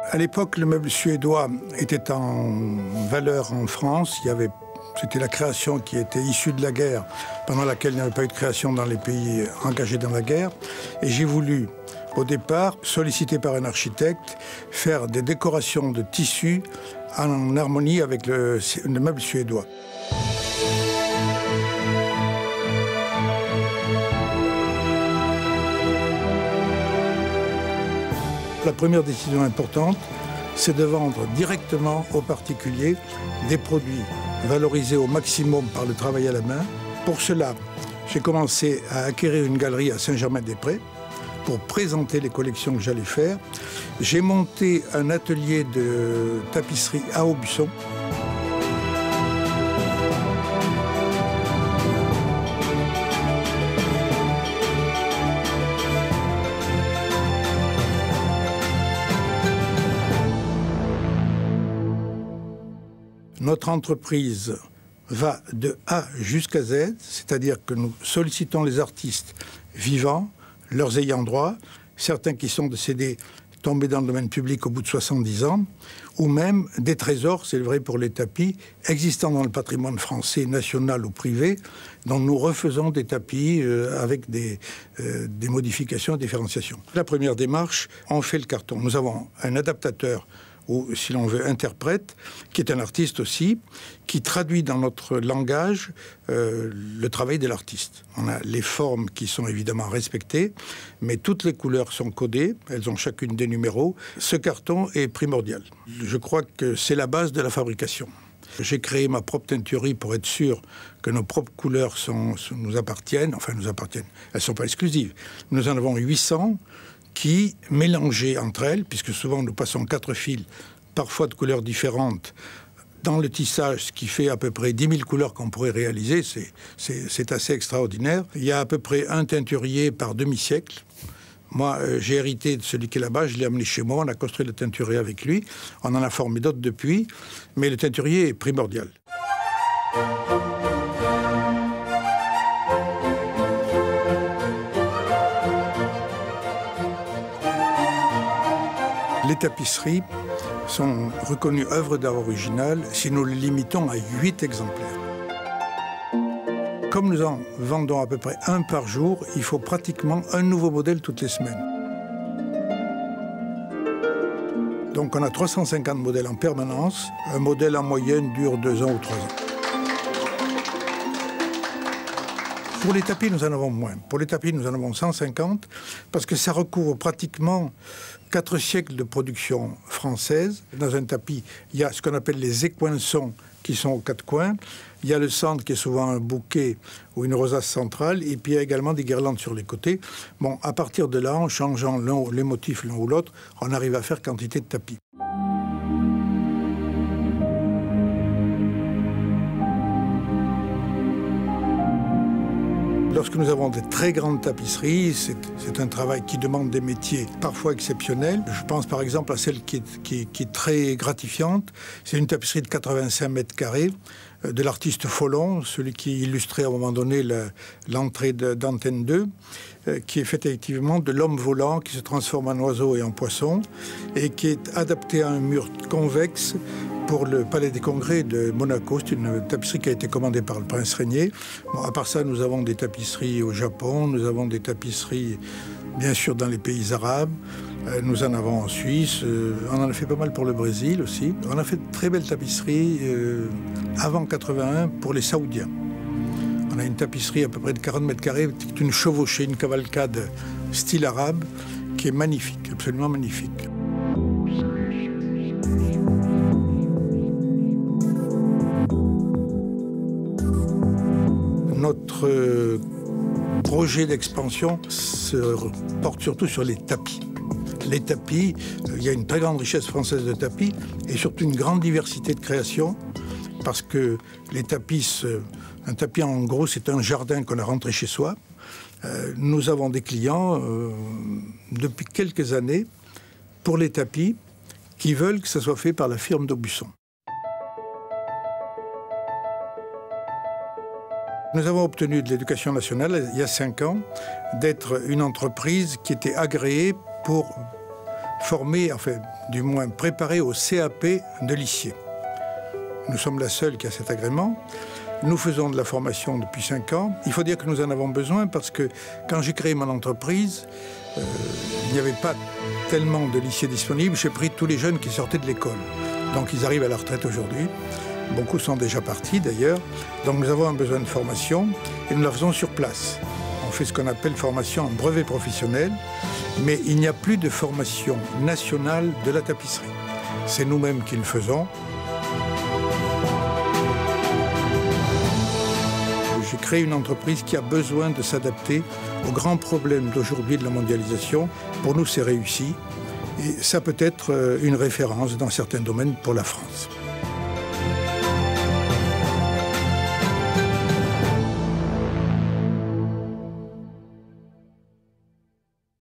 À l'époque, le meuble suédois était en valeur en France. C'était la création qui était issue de la guerre, pendant laquelle il n'y avait pas eu de création dans les pays engagés dans la guerre. Et j'ai voulu, au départ, sollicité par un architecte, faire des décorations de tissus en harmonie avec le meuble suédois. La première décision importante, c'est de vendre directement aux particuliers des produits valorisés au maximum par le travail à la main. Pour cela, j'ai commencé à acquérir une galerie à Saint-Germain-des-Prés pour présenter les collections que j'allais faire. J'ai monté un atelier de tapisserie à Aubusson. Notre entreprise va de A jusqu'à Z, c'est-à-dire que nous sollicitons les artistes vivants, leurs ayants droit, certains qui sont décédés, tombés dans le domaine public au bout de 70 ans, ou même des trésors, c'est vrai pour les tapis, existant dans le patrimoine français, national ou privé, dont nous refaisons des tapis avec des modifications et différenciations. La première démarche, on fait le carton. Nous avons un adaptateur, ou si l'on veut, interprète, qui est un artiste aussi, qui traduit dans notre langage le travail de l'artiste. On a les formes qui sont évidemment respectées, mais toutes les couleurs sont codées, elles ont chacune des numéros. Ce carton est primordial. Je crois que c'est la base de la fabrication. J'ai créé ma propre teinturerie pour être sûr que nos propres couleurs nous appartiennent. Enfin, nous appartiennent. Elles ne sont pas exclusives. Nous en avons 800 qui, mélangées entre elles, puisque souvent nous passons 4 fils, parfois de couleurs différentes, dans le tissage, ce qui fait à peu près 10 000 couleurs qu'on pourrait réaliser, c'est assez extraordinaire. Il y a à peu près un teinturier par demi-siècle. Moi, j'ai hérité de celui qui est là-bas, je l'ai amené chez moi, on a construit le teinturier avec lui, on en a formé d'autres depuis, mais le teinturier est primordial. Les tapisseries sont reconnues œuvres d'art originales si nous les limitons à 8 exemplaires. Comme nous en vendons à peu près un par jour, il faut pratiquement un nouveau modèle toutes les semaines. Donc on a 350 modèles en permanence. Un modèle en moyenne dure 2 ans ou 3 ans. Pour les tapis, nous en avons moins. Pour les tapis, nous en avons 150, parce que ça recouvre pratiquement 4 siècles de production française. Dans un tapis, il y a ce qu'on appelle les écoinçons qui sont aux 4 coins. Il y a le centre qui est souvent un bouquet ou une rosace centrale. Et puis il y a également des guirlandes sur les côtés. Bon, à partir de là, en changeant les motifs l'un ou l'autre, on arrive à faire quantité de tapis. Lorsque nous avons des très grandes tapisseries, c'est un travail qui demande des métiers parfois exceptionnels. Je pense par exemple à celle qui est très gratifiante. C'est une tapisserie de 85 mètres carrés de l'artiste Follon, celui qui illustrait à un moment donné l'entrée d'Antenne 2, qui est faite effectivement de l'homme volant qui se transforme en oiseau et en poisson et qui est adapté à un mur convexe pour le Palais des Congrès de Monaco. C'est une tapisserie qui a été commandée par le prince Régnier. Bon, à part ça, nous avons des tapisseries au Japon, nous avons des tapisseries, bien sûr, dans les pays arabes. Nous en avons en Suisse. On en a fait pas mal pour le Brésil aussi. On a fait de très belles tapisseries avant 81 pour les Saoudiens. On a une tapisserie à peu près de 40 mètres carrés, une chevauchée, une cavalcade style arabe, qui est magnifique, absolument magnifique. Notre projet d'expansion se porte surtout sur les tapis. Les tapis, il y a une très grande richesse française de tapis et surtout une grande diversité de création parce que les tapis, un tapis en gros c'est un jardin qu'on a rentré chez soi. Nous avons des clients depuis quelques années pour les tapis qui veulent que ça soit fait par la firme d'Aubusson. Nous avons obtenu de l'Éducation nationale, il y a 5 ans, d'être une entreprise qui était agréée pour former, enfin, du moins préparés au CAP de lissier. Nous sommes la seule qui a cet agrément. Nous faisons de la formation depuis 5 ans. Il faut dire que nous en avons besoin parce que quand j'ai créé mon entreprise, il n'y avait pas tellement de lycées disponibles. J'ai pris tous les jeunes qui sortaient de l'école. Donc ils arrivent à la retraite aujourd'hui. Beaucoup sont déjà partis d'ailleurs. Donc nous avons un besoin de formation et nous la faisons sur place. On fait ce qu'on appelle formation en brevet professionnel, mais il n'y a plus de formation nationale de la tapisserie. C'est nous-mêmes qui le faisons. J'ai créé une entreprise qui a besoin de s'adapter aux grands problèmes d'aujourd'hui de la mondialisation. Pour nous, c'est réussi. Et ça peut être une référence dans certains domaines pour la France.